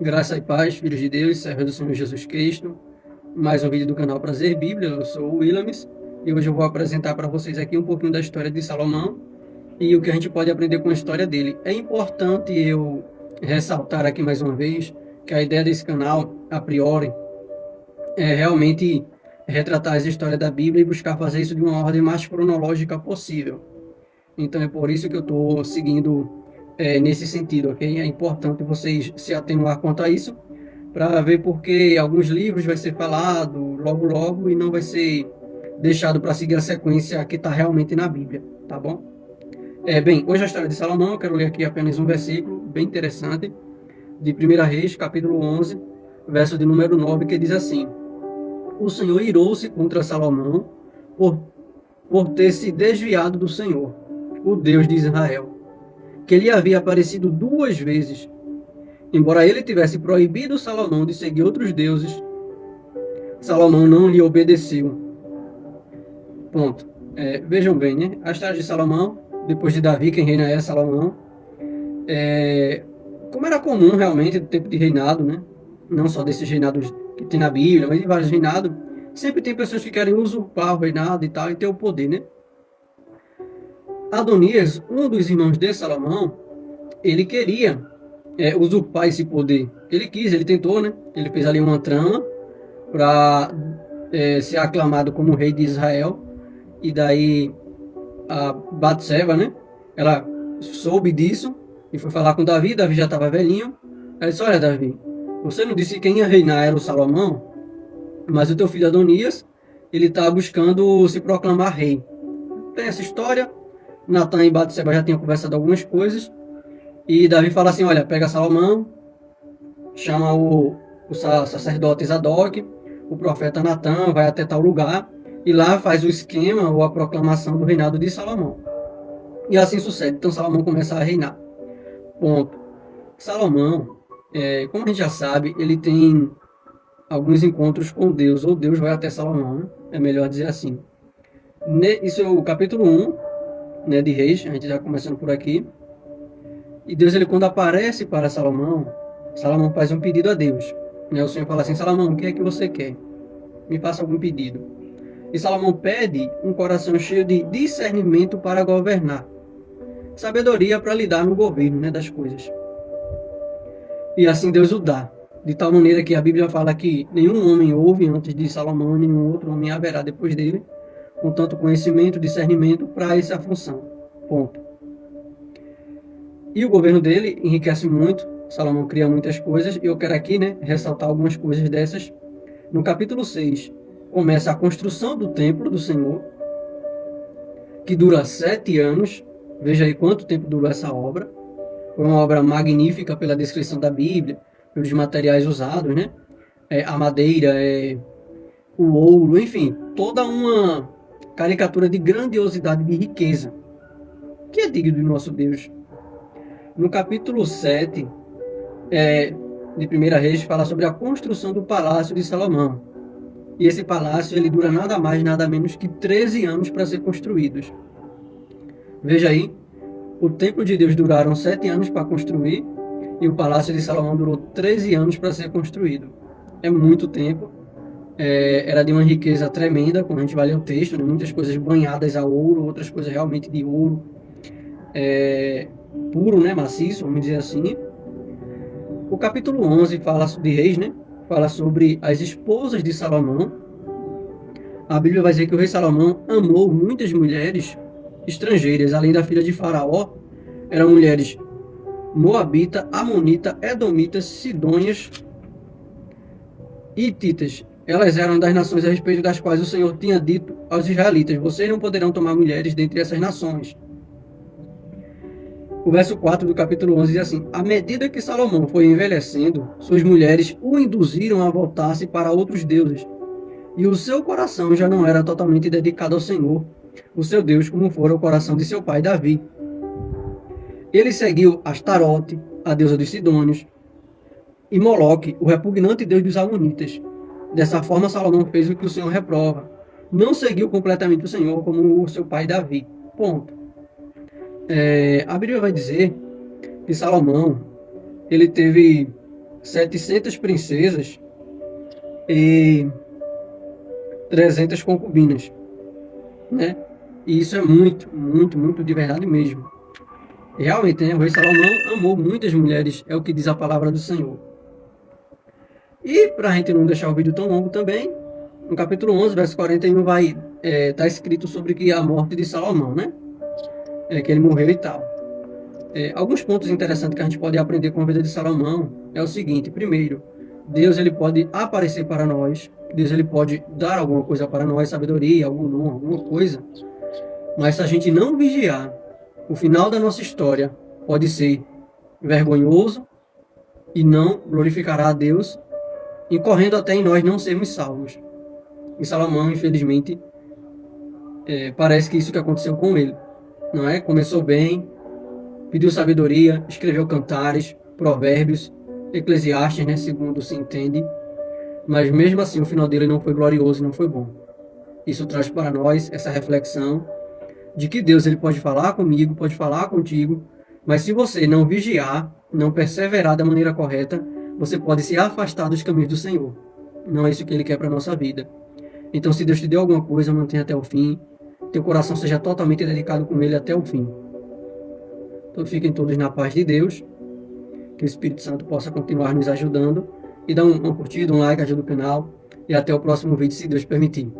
Graça e paz, filhos de Deus, servos do Senhor Jesus Cristo. Mais um vídeo do canal Prazer Bíblia. Eu sou o Willamis e hoje eu vou apresentar para vocês aqui um pouquinho da história de Salomão e o que a gente pode aprender com a história dele. É importante eu ressaltar aqui mais uma vez que a ideia desse canal, a priori, é realmente retratar as histórias da Bíblia e buscar fazer isso de uma ordem mais cronológica possível. Então é por isso que eu estou seguindo nesse sentido, ok? É importante vocês se atenuar quanto a isso, para ver porque alguns livros vai ser falado logo logo e não vai ser deixado para seguir a sequência que está realmente na Bíblia, tá bom? Bem, hoje a história de Salomão, eu quero ler aqui apenas um versículo bem interessante, de 1 Reis, capítulo 11, verso de número 9, que diz assim: O Senhor irou-se contra Salomão por ter se desviado do Senhor, o Deus de Israel, que lhe havia aparecido 2 vezes. Embora ele tivesse proibido Salomão de seguir outros deuses, Salomão não lhe obedeceu. Ponto. Vejam bem, né? A história de Salomão, depois de Davi, quem reina é Salomão. Como era comum realmente no tempo de reinado, né? Não só desses reinados que tem na Bíblia, mas de vários reinados, sempre tem pessoas que querem usurpar o reinado e tal, e ter o poder, né? Adonias, um dos irmãos de Salomão, ele queria usurpar esse poder. Ele quis, ele tentou, né? Ele fez ali uma trama para ser aclamado como rei de Israel. E daí a Batseba, né? Ela soube disso e foi falar com Davi. Davi já estava velhinho. Ela disse: Olha, Davi, você não disse que quem ia reinar era o Salomão, mas o teu filho Adonias, ele está buscando se proclamar rei. Tem essa história. Natan e Batseba já tinham conversado algumas coisas. E Davi fala assim: Olha, pega Salomão, chama o sacerdote Zadok, o profeta Natan, vai até tal lugar e lá faz o esquema ou a proclamação do reinado de Salomão. E assim sucede. Então Salomão começa a reinar. Ponto. Salomão, como a gente já sabe, ele tem alguns encontros com Deus, ou Deus vai até Salomão, né? É melhor dizer assim. Isso é o capítulo 1, né, de Reis, a gente já começando por aqui. E Deus, ele quando aparece para Salomão, Salomão faz um pedido a Deus. O Senhor fala assim: Salomão, o que é que você quer? Me faça algum pedido. E Salomão pede um coração cheio de discernimento para governar. Sabedoria para lidar no governo, né, das coisas. E assim Deus o dá. De tal maneira que a Bíblia fala que nenhum homem houve antes de Salomão, nenhum outro homem haverá depois dele, com tanto conhecimento, discernimento para essa função. Ponto. E o governo dele enriquece muito. Salomão cria muitas coisas. E eu quero aqui, né, ressaltar algumas coisas dessas. No capítulo 6, começa a construção do templo do Senhor, que dura 7 anos. Veja aí quanto tempo durou essa obra. Foi uma obra magnífica pela descrição da Bíblia, pelos materiais usados, né? A madeira, o ouro, enfim, toda uma caricatura de grandiosidade, de riqueza, que é digno do nosso Deus. No capítulo 7 de 1 Reis, fala sobre a construção do palácio de Salomão. E esse palácio ele dura nada mais, nada menos que 13 anos para ser construído. Veja aí, o templo de Deus duraram 7 anos para construir e o palácio de Salomão durou 13 anos para ser construído. É muito tempo. Era de uma riqueza tremenda, quando a gente vai ler o texto, né? Muitas coisas banhadas a ouro, outras coisas realmente de ouro puro, né? Maciço, vamos dizer assim. O capítulo 11 fala de Reis, né? Fala sobre as esposas de Salomão. A Bíblia vai dizer que o rei Salomão amou muitas mulheres estrangeiras, além da filha de Faraó, eram mulheres moabita, amonita, edomitas, sidônias e hititas. Elas eram das nações a respeito das quais o Senhor tinha dito aos israelitas: vocês não poderão tomar mulheres dentre essas nações. O verso 4 do capítulo 11 diz assim: à medida que Salomão foi envelhecendo, suas mulheres o induziram a voltar-se para outros deuses, e o seu coração já não era totalmente dedicado ao Senhor, o seu Deus, como fora o coração de seu pai Davi. Ele seguiu Astarote, a deusa dos Sidônios, e Moloque, o repugnante deus dos Amonitas. Dessa forma, Salomão fez o que o Senhor reprova. Não seguiu completamente o Senhor como o seu pai Davi. Ponto. A Bíblia vai dizer que Salomão ele teve 700 princesas e 300 concubinas, né? E isso é muito, muito, muito de verdade mesmo. E realmente, né, o rei Salomão amou muitas mulheres, é o que diz a palavra do Senhor. E para a gente não deixar o vídeo tão longo também, no capítulo 11, verso 41, vai tá escrito sobre que a morte de Salomão, né? Que ele morreu e tal. Alguns pontos interessantes que a gente pode aprender com a vida de Salomão é o seguinte: primeiro, Deus ele pode aparecer para nós, Deus ele pode dar alguma coisa para nós, sabedoria, algum dom, alguma coisa, mas se a gente não vigiar, o final da nossa história pode ser vergonhoso e não glorificará a Deus, incorrendo até em nós não sermos salvos. E Salomão, infelizmente, parece que isso que aconteceu com ele, não é? Começou bem, pediu sabedoria, escreveu cantares, provérbios, Eclesiastes, né, segundo se entende, mas mesmo assim o final dele não foi glorioso e não foi bom. Isso traz para nós essa reflexão de que Deus ele pode falar comigo, pode falar contigo, mas se você não vigiar, não perseverar da maneira correta, você pode se afastar dos caminhos do Senhor. Não é isso que ele quer para a nossa vida. Então, se Deus te deu alguma coisa, mantenha até o fim. Teu coração seja totalmente dedicado com ele até o fim. Então, fiquem todos na paz de Deus. Que o Espírito Santo possa continuar nos ajudando. E dá uma curtida, um like, ajuda o canal. E até o próximo vídeo, se Deus permitir.